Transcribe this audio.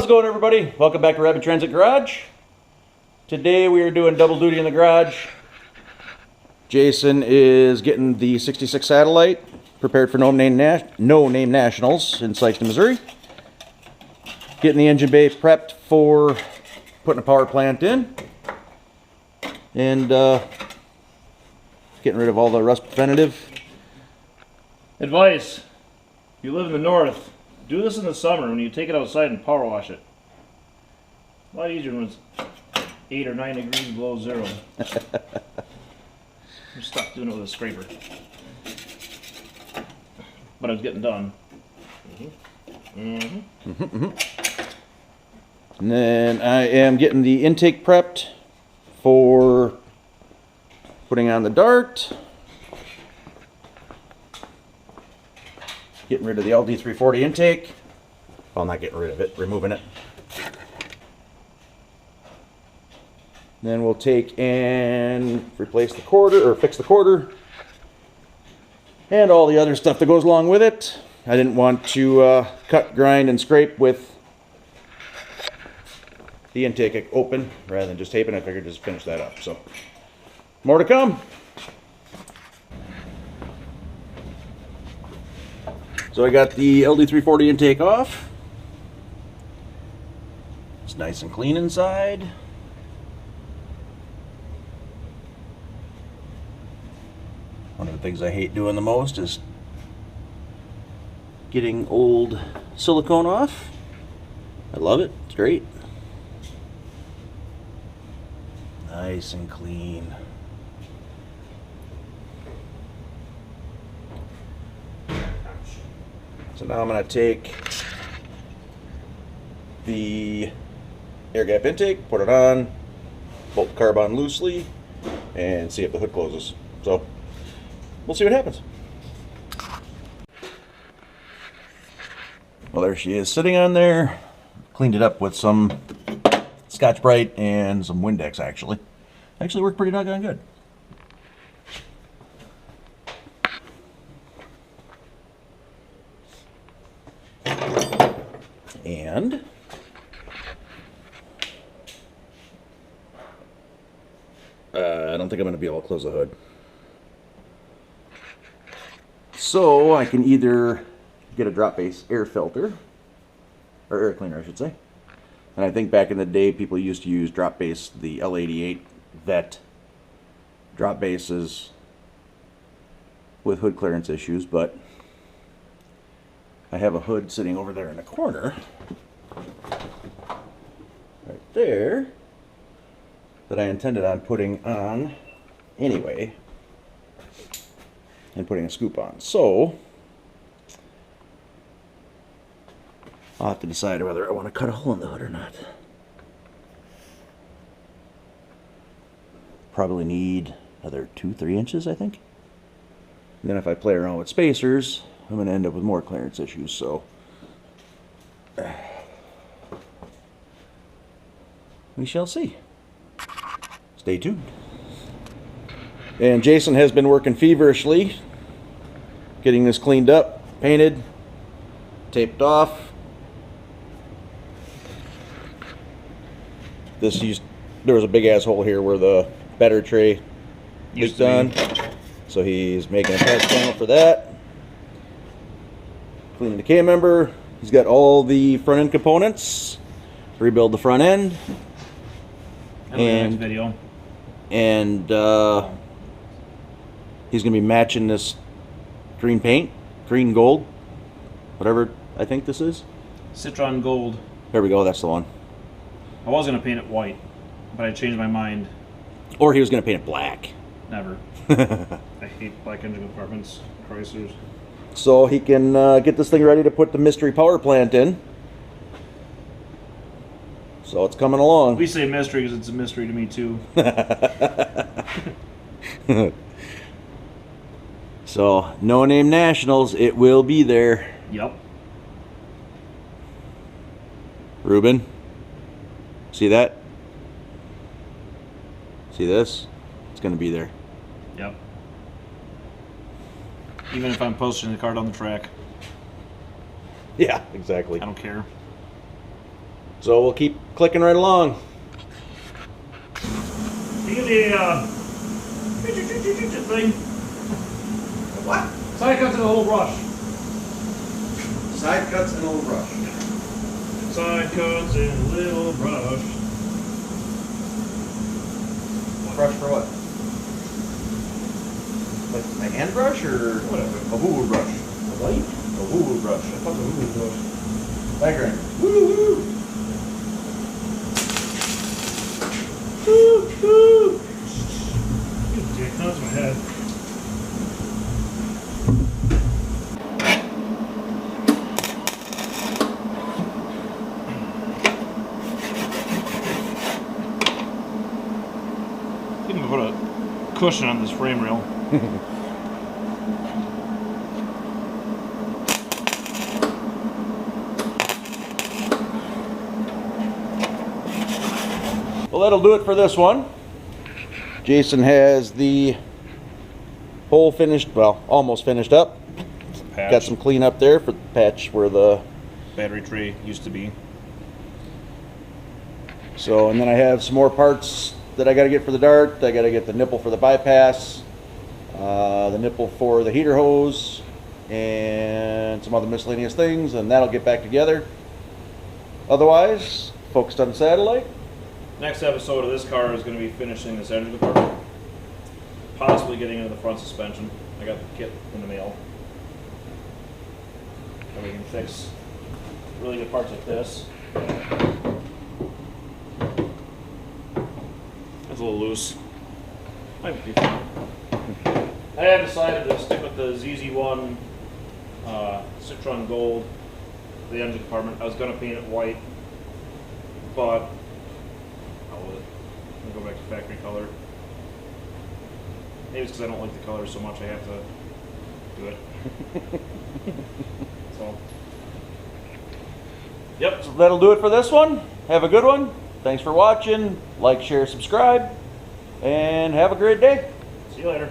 going, everybody? Welcome back to Rapid Transit Garage. Today we are doing double duty in the garage. Jason is getting the 66 Satellite prepared for no name nationals in Sikeston, Missouri. Getting the engine bay prepped for putting a power plant in. And getting rid of all the rust preventative. Advice: if you live in the north, do this in the summer when you take it outside and power wash it. A lot easier when it's 8 or 9 degrees below zero. I'm stuck doing it with a scraper. But I was getting done. And then I am getting the intake prepped for putting on the dart. Getting rid of the LD340 intake. Well, not getting rid of it, removing it. Then we'll take and replace the quarter, or fix the quarter. And all the other stuff that goes along with it. I didn't want to cut, grind, and scrape with the intake open rather than just taping. I figured just finish that up. So, more to come. So I got the LD340 intake off. It's nice and clean inside. One of the things I hate doing the most is getting old silicone off. I love it. It's great. Nice and clean. So now I'm going to take the air gap intake, put it on, bolt the carb on loosely, and see if the hood closes. So we'll see what happens. Well, there she is sitting on there. Cleaned it up with some Scotch-Brite and some Windex, actually. Actually worked pretty doggone good. And I don't think I'm going to be able to close the hood. So I can either get a drop base air filter, or air cleaner I should say. And I think back in the day people used to use drop base, the L88 vet drop bases with hood clearance issues, but I have a hood sitting over there in the corner, right there, that I intended on putting on anyway, and putting a scoop on. So I'll have to decide whether I want to cut a hole in the hood or not. Probably need another 2-3 inches, I think. And then if I play around with spacers, I'm going to end up with more clearance issues, so we shall see. Stay tuned. And Jason has been working feverishly getting this cleaned up, painted, taped off. There was a big ass hole here where the batter tray is done, so he's making a patch panel for that. Cleaning the K-member. He's got all the front end components. Rebuild the front end. Next video. And he's going to be matching this green paint, green gold, whatever I think this is. Citron Gold. There we go, that's the one. I was going to paint it white, but I changed my mind. Or he was going to paint it black. Never. I hate black engine compartments, Chryslers. So he can get this thing ready to put the mystery power plant in. So it's coming along. We say mystery because it's a mystery to me too. So, no name nationals, it will be there. Yep. Ruben, see that? See this? It's going to be there. Yep. Even if I'm posting the car down the track. Yeah, exactly. I don't care. So we'll keep clicking right along. You get the thing. What? Side cuts and a little brush. Side cuts and a little brush. Side cuts and a little brush. Brush for what? Like a hand brush or Whatever. a woo-woo brush? A light? A woo-woo brush. I thought the woo brush. Background. Woo-woo! Woo! You dick, that's my head. I'm gonna put a cushion on this frame rail. Well, that'll do it for this one. Jason has the hole finished, well, almost finished up. Patch. Got some clean up there for the patch where the Battery tray used to be. so, and then I have some more parts that I got to get for the dart. I got to get the nipple for the bypass, the nipple for the heater hose, and some other miscellaneous things, and that'll get back together. Otherwise, focused on the satellite. Next episode of this car is going to be finishing this engine department. Possibly getting into the front suspension. I got the kit in the mail. And we can fix really good parts like this. It's a little loose. Might be fine. I have decided to stick with the ZZ1 Citron Gold for the engine compartment. I was going to paint it white, but I'll go back to factory color. Maybe it's because I don't like the color so much I have to do it. So, yep. So that'll do it for this one. Have a good one. Thanks for watching. Like, share, subscribe, and have a great day. See you later.